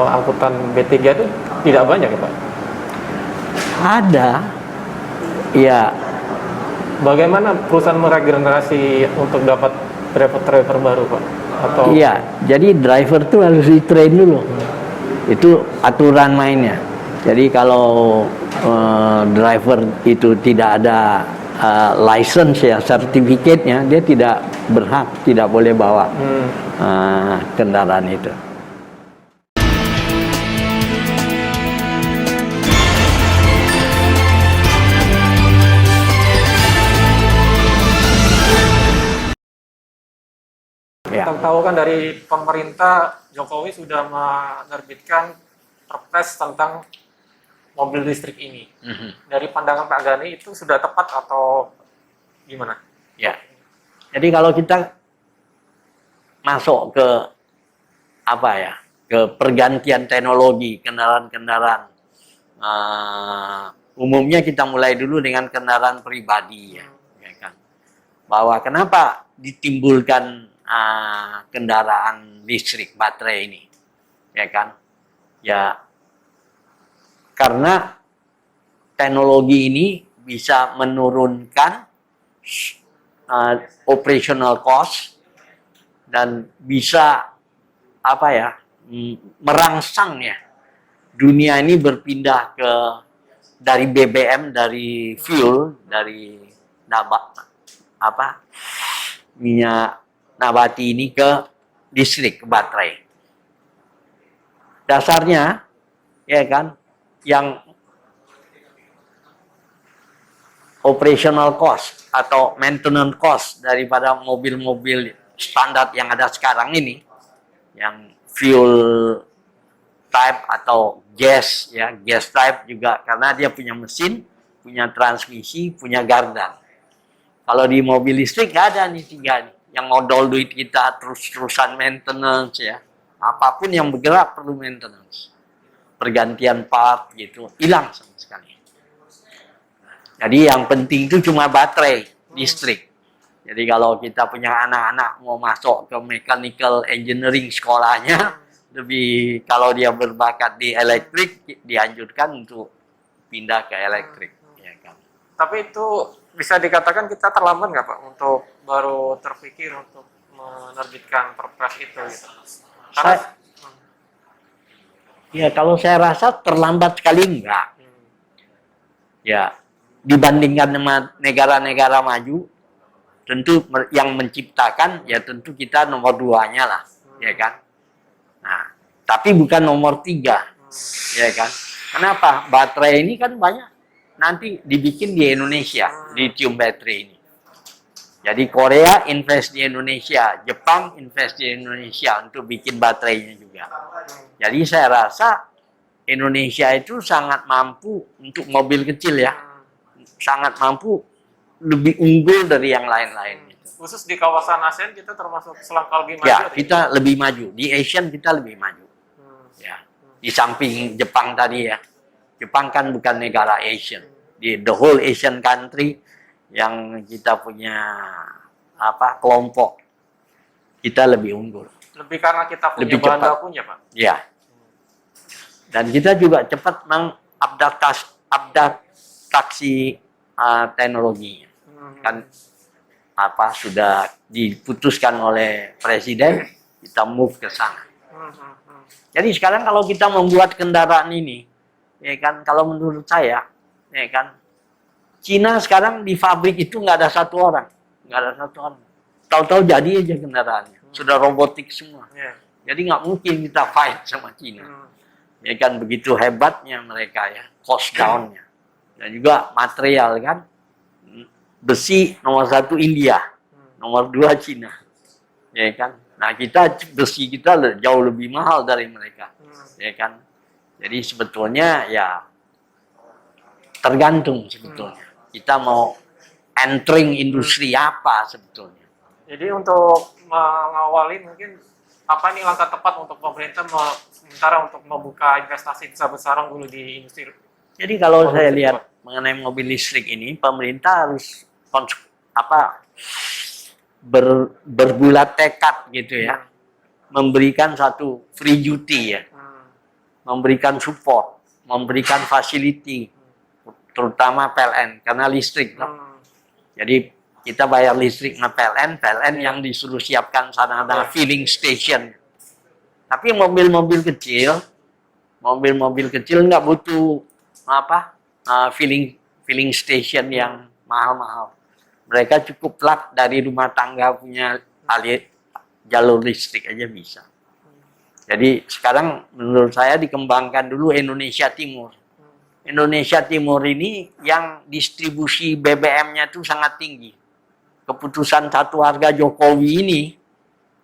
atau angkutan B3 itu tidak banyak ya Pak? Ada, ya. Bagaimana perusahaan meregenerasi untuk dapat driver baru Pak? Atau Iya, jadi driver tuh harus di-train dulu. Itu aturan mainnya. Jadi kalau driver itu tidak ada license ya, sertifikatnya, dia tidak berhak, tidak boleh bawa kendaraan itu. kita tahu kan dari pemerintah Jokowi sudah menerbitkan perpres tentang mobil listrik ini. Dari pandangan Pak Gani itu sudah tepat atau gimana? Ya. Jadi kalau kita masuk ke apa ya, ke pergantian teknologi kendaraan-kendaraan, umumnya kita mulai dulu dengan kendaraan pribadi ya kan. Bahwa kenapa ditimbulkan kendaraan listrik baterai ini, ya kan? Ya, karena teknologi ini bisa menurunkan operational cost dan bisa apa ya, merangsang ya dunia ini berpindah ke dari BBM, dari fuel, dari minyak nabati ini ke listrik, ke baterai. Dasarnya, ya kan, yang operational cost atau maintenance cost daripada mobil-mobil standar yang ada sekarang ini, yang fuel type atau gas, ya, gas type juga karena dia punya mesin, punya transmisi, punya gardan. Kalau di mobil listrik nggak ada nih tiga nih. Yang modal duit kita terus-terusan maintenance ya. Apapun yang bergerak perlu maintenance. Pergantian part gitu, hilang sama sekali. Jadi yang penting itu cuma baterai listrik. Jadi kalau kita punya anak-anak mau masuk ke mechanical engineering sekolahnya, lebih kalau dia berbakat di elektrik, dianjurkan untuk pindah ke elektrik. Ya kan? Tapi itu bisa dikatakan kita terlambat nggak Pak untuk baru terpikir untuk menerbitkan perpres itu gitu? Karena ya kalau saya rasa terlambat sekali enggak. Ya, dibandingkan dengan negara-negara maju, tentu yang menciptakan ya tentu kita nomor 2-nya lah, ya kan? Nah, tapi bukan nomor 3, ya kan? Kenapa? Baterai ini kan banyak nanti dibikin di Indonesia, lithium battery ini. Jadi Korea invest di Indonesia, Jepang invest di Indonesia untuk bikin baterainya juga. Jadi saya rasa Indonesia itu sangat mampu untuk mobil kecil ya, sangat mampu, lebih unggul dari yang lain-lain. Khusus di kawasan ASEAN kita termasuk selangkah lebih maju. Ya, kita lebih maju. Di Asian kita lebih maju. Ya, di samping Jepang tadi ya. Jepang kan bukan negara Asian. Di the whole Asian country yang kita punya kelompok, kita lebih unggul. Lebih karena kita punya bahan bakunya Pak. Ya. Dan kita juga cepat mengupdasi teknologinya. Kan sudah diputuskan oleh presiden, kita move ke sana. Jadi sekarang kalau kita membuat kendaraan ini, ya kan, kalau menurut saya, ya kan, Cina sekarang di pabrik itu nggak ada satu orang. Tahu-tahu jadi aja kendaraannya. Sudah robotik semua. Jadi nggak mungkin kita fight sama Cina. Ya kan, begitu hebatnya mereka ya, cost down-nya. Dan juga material kan, besi nomor 1 India, nomor 2 Cina. Ya kan. Nah, besi kita jauh lebih mahal dari mereka. Ya kan. Jadi sebetulnya ya tergantung sebetulnya. Kita mau entering industri apa sebetulnya. Jadi untuk mengawali mungkin apa nih langkah tepat untuk pemerintah sementara untuk membuka investasi besar-besaran dulu di industri? Jadi kalau saya lihat mengenai mobil listrik ini, pemerintah harus berbulat tekad gitu ya, memberikan satu free duty ya, memberikan support, memberikan facility, terutama PLN karena listrik. Jadi kita bayar listrik ke PLN, PLN yang disuruh siapkan sana ada filling station. Tapi mobil-mobil kecil nggak butuh filling station yang mahal-mahal. Mereka cukup plug dari rumah tangga punya jalur listrik aja bisa. Jadi sekarang menurut saya dikembangkan dulu Indonesia Timur. Indonesia Timur ini yang distribusi BBM-nya itu sangat tinggi. Keputusan satu harga Jokowi ini,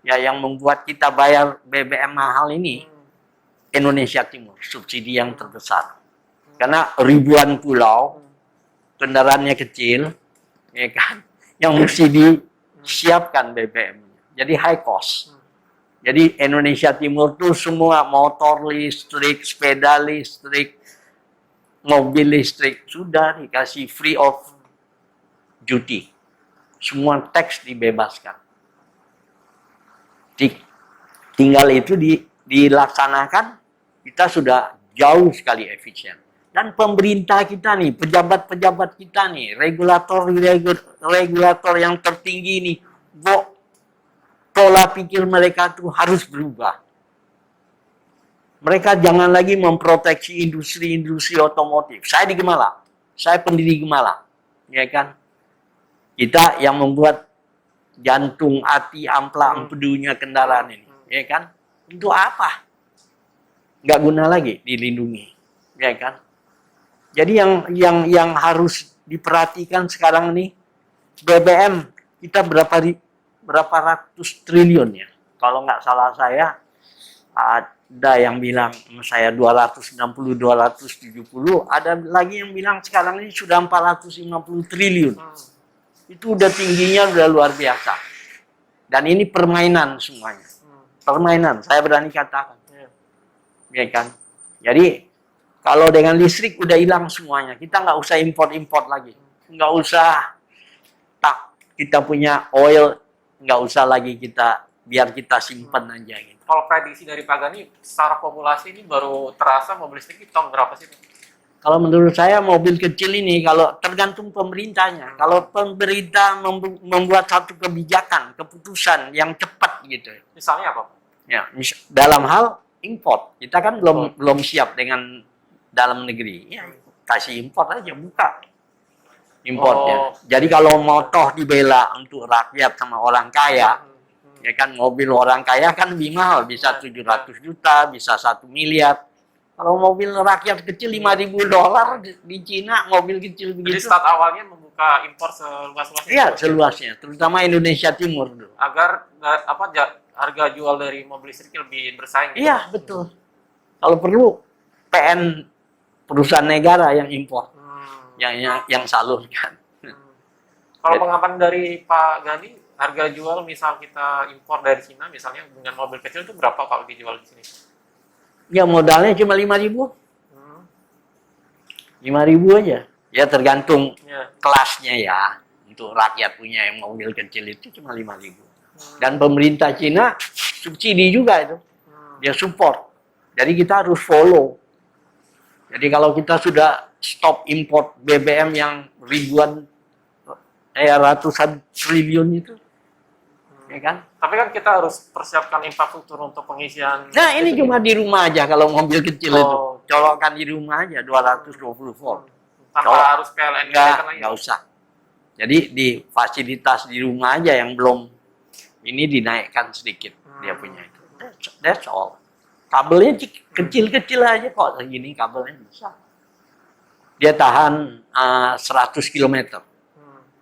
ya yang membuat kita bayar BBM mahal ini, Indonesia Timur, subsidi yang terbesar. Karena ribuan pulau, kendaraannya kecil, ya kan, yang mesti disiapkan BBM-nya. Jadi high cost. Jadi Indonesia Timur tuh semua motor listrik, sepeda listrik, mobil listrik sudah dikasih free of duty. Semua tax dibebaskan. Tinggal itu dilaksanakan, kita sudah jauh sekali efisien. Dan pemerintah kita nih, pejabat-pejabat kita nih, regulator yang tertinggi nih, pola pikir mereka tuh harus berubah. Mereka jangan lagi memproteksi industri otomotif. Saya di Gemala, saya pendiri Gemala, ya kan? Kita yang membuat jantung, hati, ampla, empedunya kendaraan ini, ya kan? Untuk apa? Nggak guna lagi dilindungi, ya kan? Jadi yang harus diperhatikan sekarang ini BBM kita berapa ratus triliun ya? Kalau nggak salah saya ada yang bilang saya 260, 270, ada lagi yang bilang sekarang ini sudah 450 triliun. Itu udah tingginya udah luar biasa. Dan ini permainan semuanya. Permainan, saya berani katakan. Ya kan? Jadi kalau dengan listrik udah hilang semuanya. Kita nggak usah import lagi. Nggak usah kita punya oil, nggak usah lagi biar kita simpan aja gitu. Kalau prediksi dari Pak Gani, secara populasi ini baru terasa mobil listrik itu tahun berapa sih? Kalau menurut saya mobil kecil ini kalau tergantung pemerintahnya. Kalau pemerintah membuat satu kebijakan, keputusan yang cepat gitu. Misalnya apa? Ya, dalam hal import. Kita kan belum siap dengan dalam negeri. Ya, kasih import aja, buka importnya. Jadi kalau mau toh dibela untuk rakyat sama orang kaya, ya kan mobil orang kaya kan lebih mahal, bisa 700 juta, bisa 1 miliar. Kalau mobil rakyat kecil $5.000 di Cina, mobil kecil begitu. Jadi start awalnya membuka impor seluas-luasnya. Iya, seluasnya, terutama Indonesia Timur dulu. Agar harga jual dari mobil listrik lebih bersaing. Iya, betul. Kalau perlu PN perusahaan negara yang impor, yang salurkan. Kalau pengaman dari Pak Gani, harga jual misal kita impor dari Cina, misalnya dengan mobil kecil itu berapa kalau dijual di sini? Ya modalnya cuma 5.000. 5.000 aja. Ya tergantung kelasnya ya. Untuk rakyat punya yang mobil kecil itu cuma 5.000. Dan pemerintah Cina subsidi juga itu. Dia support. Jadi kita harus follow. Jadi kalau kita sudah stop import BBM yang ratusan triliun itu, ya kan? Tapi kan kita harus persiapkan infrastruktur untuk pengisian. Nah ini cuma di rumah aja kalau mobil kecil itu, colokan di rumah aja 220 volt. Tanpa harus PLN. Nggak usah. Jadi di fasilitas di rumah aja yang belum ini dinaikkan sedikit dia punya itu. That's all. Kabelnya kecil-kecil aja kok segini kabelnya bisa. Dia tahan 100 km.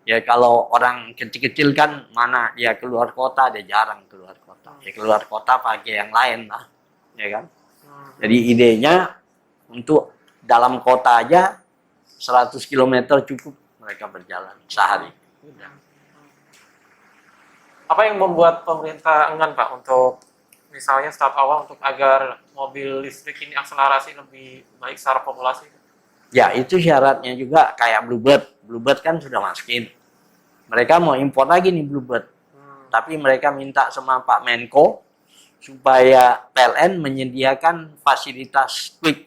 Ya kalau orang kecil-kecil kan mana ya keluar kota, dia jarang keluar kota. Ya keluar kota pakai yang lain lah, ya kan? Jadi idenya untuk dalam kota aja 100 km cukup mereka berjalan sehari. Apa yang membuat pemerintah enggan Pak untuk misalnya start awal untuk agar mobil listrik ini akselerasi lebih baik secara populasi? Ya itu syaratnya juga kayak Bluebird. Bluebird kan sudah masukin. Mereka mau impor lagi nih Bluebird. Tapi mereka minta sama Pak Menko supaya PLN menyediakan fasilitas quick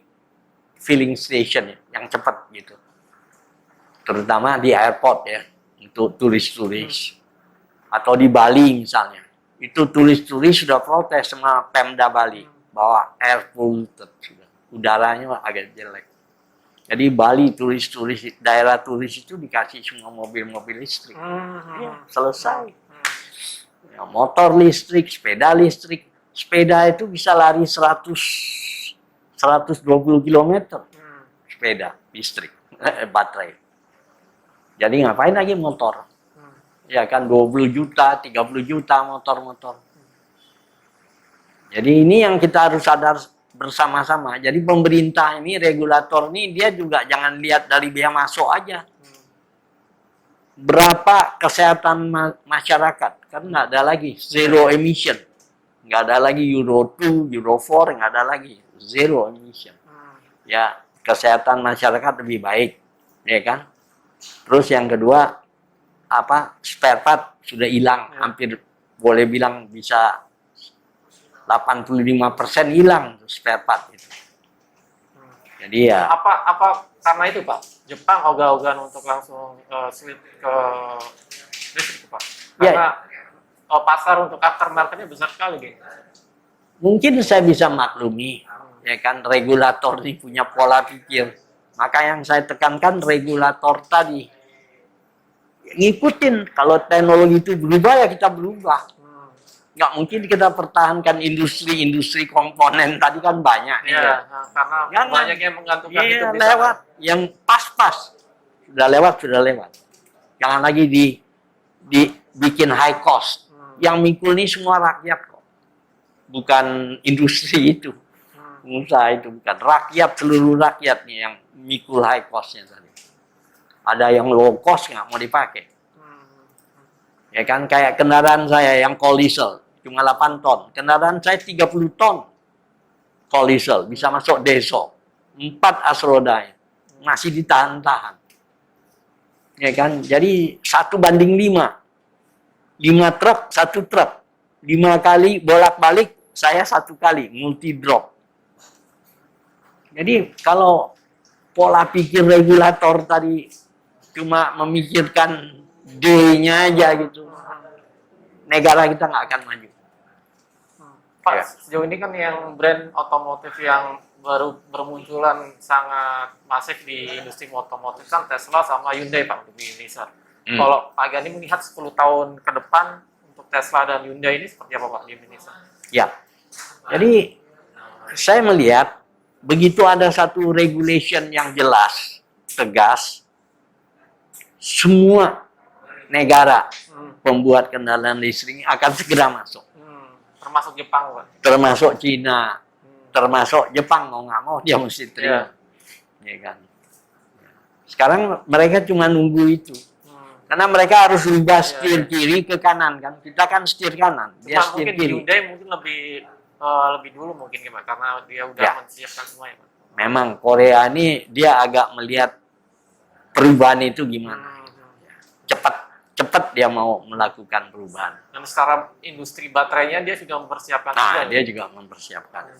filling station yang cepat gitu. Terutama di airport ya, untuk turis-turis. Atau di Bali misalnya. Itu turis-turis sudah protes sama Pemda Bali bahwa air polluted sudah. Udaranya agak jelek. Jadi Bali turis-turis, daerah turis itu dikasih semua mobil-mobil listrik. Ya, selesai. Ya, motor listrik, sepeda listrik. Sepeda itu bisa lari 120 km. Sepeda listrik, baterai. Jadi ngapain lagi motor? Ya kan 20 juta, 30 juta motor-motor. Jadi ini yang kita harus sadar bersama-sama. Jadi pemerintah ini, regulator ini, dia juga jangan lihat dari biaya masuk aja. Berapa kesehatan masyarakat? Kan nggak ada lagi zero emission. Nggak ada lagi Euro 2, Euro 4, nggak ada lagi. Zero emission. Ya, kesehatan masyarakat lebih baik. Ya kan? Terus yang kedua, spare part sudah hilang. Hampir boleh bilang bisa 85% hilang spare part itu. Jadi ya. Apa karena itu Pak? Jepang ogah-ogahan untuk langsung switch ke listrik Pak? Karena pasar untuk aftermarketnya besar sekali gitu. Mungkin saya bisa maklumi, ya kan regulator ini punya pola pikir. Maka yang saya tekankan regulator tadi ngikutin, kalau teknologi itu berubah ya kita berubah. Nggak mungkin kita pertahankan industri komponen tadi kan banyak. Iya, karena banyak yang menggantungkan itu bisa lewat. Yang pas-pas sudah lewat. Jangan lagi dibikin high cost. Yang mikul ini semua rakyat kok, bukan industri itu, pengusaha itu bukan rakyat, seluruh rakyat nih yang mikul high costnya tadi. Ada yang low cost nggak mau dipakai. Ya kan kayak kendaraan saya yang coal diesel cuma 8 ton. Kendaraan saya 30 ton coal diesel bisa masuk deso. 4 as rodanya masih ditahan-tahan. Ya kan? Jadi 1:5. 5 truk, 1 truk. 5 kali bolak-balik, saya 1 kali multi drop. Jadi kalau pola pikir regulator tadi cuma memikirkan D-nya aja gitu, negara kita nggak akan maju. Pak, sejauh ini kan yang brand otomotif yang baru bermunculan sangat masif di industri otomotif kan Tesla sama Hyundai Pak di Indonesia. Kalau Pak Gani melihat 10 tahun ke depan untuk Tesla dan Hyundai ini seperti apa Pak di Indonesia? Ya, jadi saya melihat begitu ada satu regulation yang jelas, tegas, semua negara pembuat kendaraan listrik akan segera masuk. Termasuk Jepang, Pak. Termasuk Cina, termasuk Jepang mau nggak mau dia mesti terima. Ya kan. Sekarang mereka cuma nunggu itu. Karena mereka harus rubah setir kiri ke kanan kan. Kita kan setir kanan, dia setir kiri. Hyundai mungkin lebih dulu mungkin Pak, karena dia udah menyiapkan semua ya Pak. Memang Korea ini dia agak melihat perubahan itu gimana. Cepat dia mau melakukan perubahan. Dan secara industri baterainya dia sudah mempersiapkan. Dia juga mempersiapkan.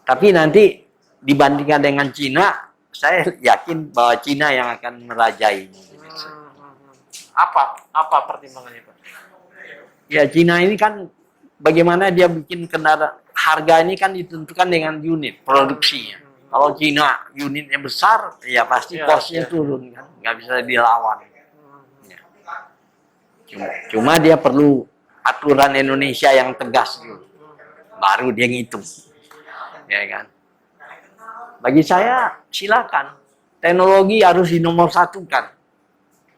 Tapi nanti dibandingkan dengan Cina, saya yakin bahwa Cina yang akan merajai. Apa pertimbangannya Pak? Ya Cina ini kan bagaimana dia bikin kendaraan, harga ini kan ditentukan dengan unit produksinya. Kalau Cina unitnya besar, ya pasti cost-nya turun kan, nggak bisa dilawan. Cuma dia perlu aturan Indonesia yang tegas dulu, baru dia ngitung, ya kan. Bagi saya silakan, teknologi harus dinomorsatukan.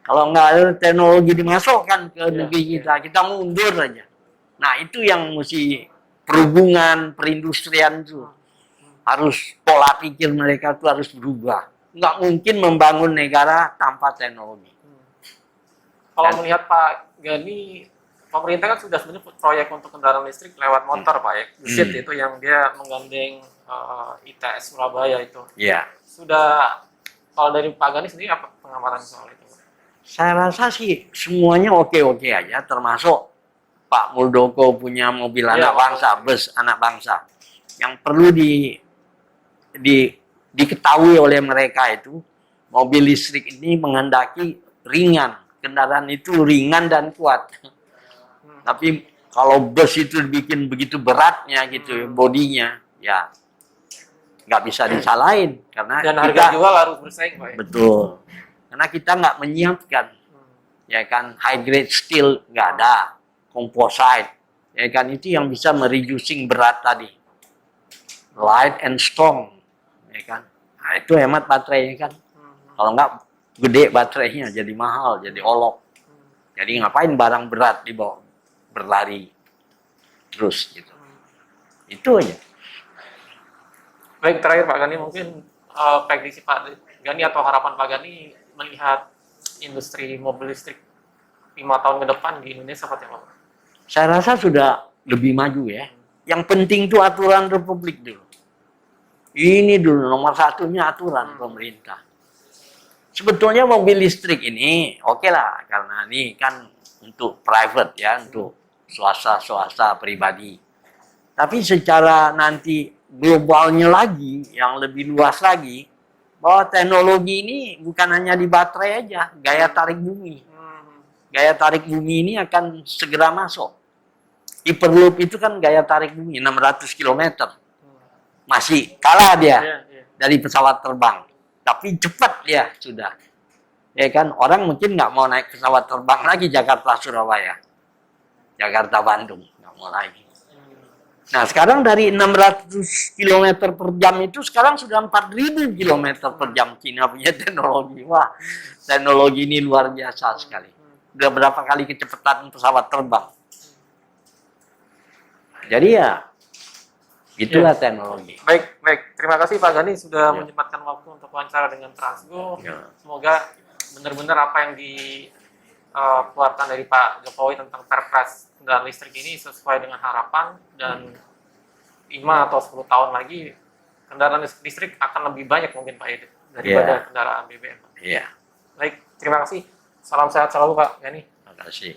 Kalau nggak ada teknologi dimasukkan ke negeri kita mundur aja. Nah itu yang mesti perhubungan, perindustrian itu harus pola pikir mereka itu harus berubah. Nggak mungkin membangun negara tanpa teknologi. Kalau melihat Pak Gani, pemerintah kan sudah sebenarnya proyek untuk kendaraan listrik lewat motor Pak ya. Gesit itu yang dia menggandeng ITS Surabaya itu. Iya. Sudah, kalau dari Pak Gani sendiri apa pengamatan soal itu? Saya rasa sih semuanya oke-oke aja, termasuk Pak Muldoko punya mobil Iya, anak bangsa, bus anak bangsa. Yang perlu diketahui oleh mereka itu, mobil listrik ini menghendaki ringan. Kendaraan itu ringan dan kuat. Tapi kalau bus itu dibikin begitu beratnya gitu, bodinya, ya nggak bisa disalahin. Karena Dan kita, harga jual harus bersaing, Pak. Ya? betul. Karena kita nggak menyiapkan. Ya kan, high grade steel nggak ada, composite, ya kan, itu yang bisa mereducing berat tadi, light and strong, ya kan, nah, itu hemat baterai kan, kalau nggak gede baterainya jadi mahal, jadi olok, jadi ngapain barang berat dibawa berlari terus gitu, itu aja. Baik, terakhir Pak Gani, mungkin prediksi Pak Gani atau harapan Pak Gani melihat industri mobil listrik 5 tahun ke depan di Indonesia seperti apa? Saya rasa sudah lebih maju ya. Yang penting itu aturan Republik dulu. Ini dulu nomor satunya aturan pemerintah. Sebetulnya mobil listrik ini oke lah, karena ini kan untuk private ya, untuk swasta pribadi. Tapi secara nanti globalnya lagi, yang lebih luas lagi, bahwa teknologi ini bukan hanya di baterai aja, gaya tarik bumi. Gaya tarik bumi ini akan segera masuk. Hyperloop itu kan gaya tarik bumi 600 km. Masih kalah dia dari pesawat terbang. Tapi cepat dia sudah. Ya kan, orang mungkin nggak mau naik pesawat terbang lagi Jakarta-Surabaya. Jakarta-Bandung, nggak mau lagi. Nah, sekarang dari 600 km per jam itu sekarang sudah 4.000 km per jam. Cina punya teknologi. Wah, teknologi ini luar biasa sekali. Udah berapa kali kecepatan pesawat terbang. Jadi ya, itulah teknologi. Baik. Terima kasih Pak Gani sudah menyempatkan waktu untuk wawancara dengan Transgo. Semoga benar-benar apa yang dikeluarkan dari Pak Jokowi tentang Perpres kendaraan listrik ini sesuai dengan harapan, dan 5 atau 10 tahun lagi kendaraan listrik akan lebih banyak mungkin Pak Edi daripada kendaraan BBM. Iya. Baik, terima kasih. Salam sehat selalu Pak Gani. Terima kasih.